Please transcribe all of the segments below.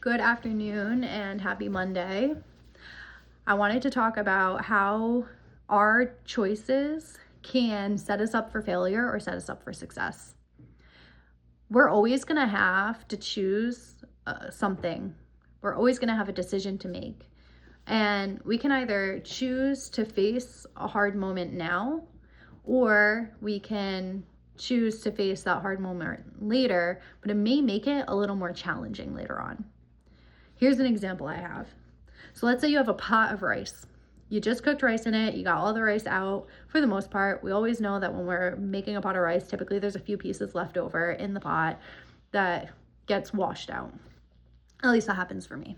Good afternoon and happy Monday. I wanted to talk about how our choices can set us up for failure or set us up for success. We're always going to have to choose something. We're always going to have a decision to make. And we can either choose to face a hard moment now, or we can choose to face that hard moment later, but it may make it a little more challenging later on. Here's an example I have. So let's say you have a pot of rice. You just cooked rice in it. You got all the rice out. For the most part, we always know that when we're making a pot of rice, typically there's a few pieces left over in the pot that gets washed out. At least that happens for me.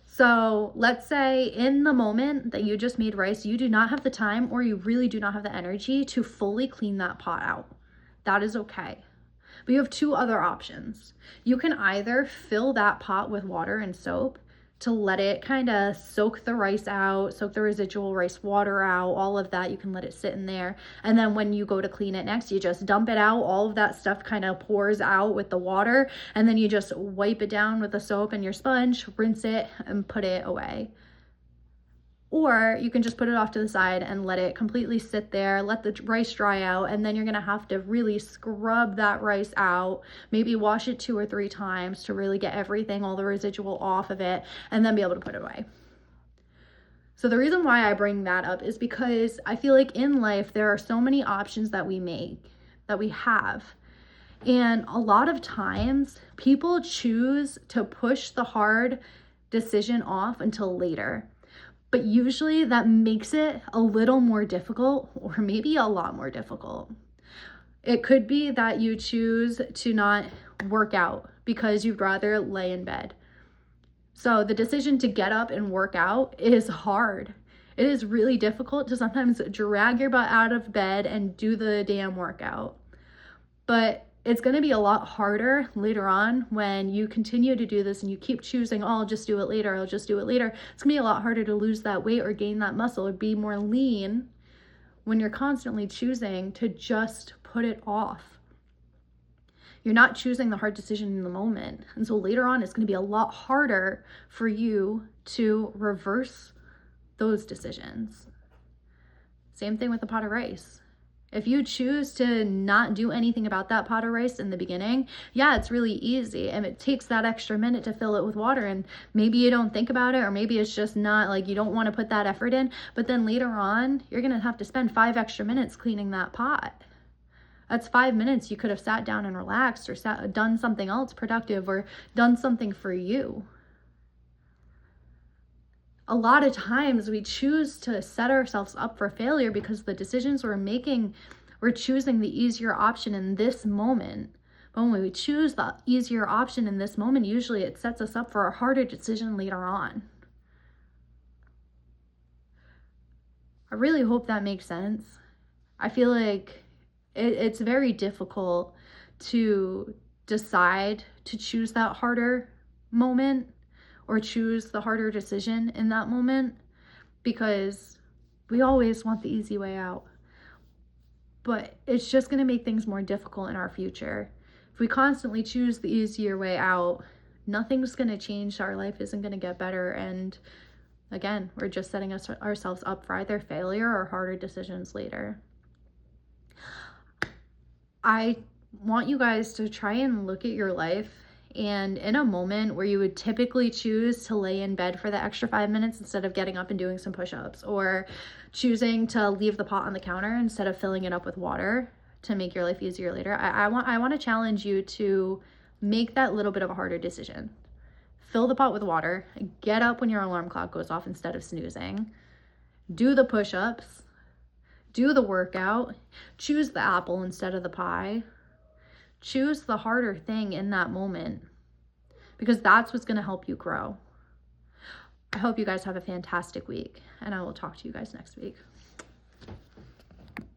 So let's say in the moment that you just made rice, you do not have the time or you really do not have the energy to fully clean that pot out. That is okay. But you have two other options. You can either fill that pot with water and soap to let it kind of soak the rice out, soak the residual rice water out, all of that. You can let it sit in there. And then when you go to clean it next, you just dump it out. All of that stuff kind of pours out with the water. And then you just wipe it down with the soap and your sponge, rinse it and put it away. Or you can just put it off to the side and let it completely sit there, let the rice dry out, and then you're gonna have to really scrub that rice out, maybe wash it 2 or 3 times to really get everything, all the residual off of it, and then be able to put it away. So the reason why I bring that up is because I feel like in life, there are so many options that we have. And a lot of times people choose to push the hard decision off until later. But usually that makes it a little more difficult, or maybe a lot more difficult. It could be that you choose to not work out because you'd rather lay in bed. So the decision to get up and work out is hard. It is really difficult to sometimes drag your butt out of bed and do the damn workout. But it's going to be a lot harder later on when you continue to do this and you keep choosing, oh, I'll just do it later. I'll just do it later. It's going to be a lot harder to lose that weight or gain that muscle or be more lean when you're constantly choosing to just put it off. You're not choosing the hard decision in the moment. And so later on, it's going to be a lot harder for you to reverse those decisions. Same thing with the pot of rice. If you choose to not do anything about that pot of rice in the beginning, yeah, it's really easy. And it takes that extra minute to fill it with water. And maybe you don't think about it, or maybe it's just not like you don't want to put that effort in. But then later on, you're going to have to spend 5 extra minutes cleaning that pot. That's 5 minutes you could have sat down and relaxed, or done something else productive, or done something for you. A lot of times we choose to set ourselves up for failure because the decisions we're making, we're choosing the easier option in this moment. But when we choose the easier option in this moment, usually it sets us up for a harder decision later on. I really hope that makes sense. I feel like it's very difficult to decide to choose that harder moment or choose the harder decision in that moment, because we always want the easy way out. But it's just going to make things more difficult in our future. If we constantly choose the easier way out, nothing's going to change. Our life isn't going to get better. And again, we're just setting ourselves up for either failure or harder decisions later. I want you guys to try and look at your life, and in a moment where you would typically choose to lay in bed for the extra 5 minutes instead of getting up and doing some push-ups, or choosing to leave the pot on the counter instead of filling it up with water to make your life easier later, I want to challenge you to make that little bit of a harder decision. Fill the pot with water, get up when your alarm clock goes off instead of snoozing, do the push-ups, do the workout, choose the apple instead of the pie. Choose the harder thing in that moment, because that's what's going to help you grow. I hope you guys have a fantastic week, and I will talk to you guys next week.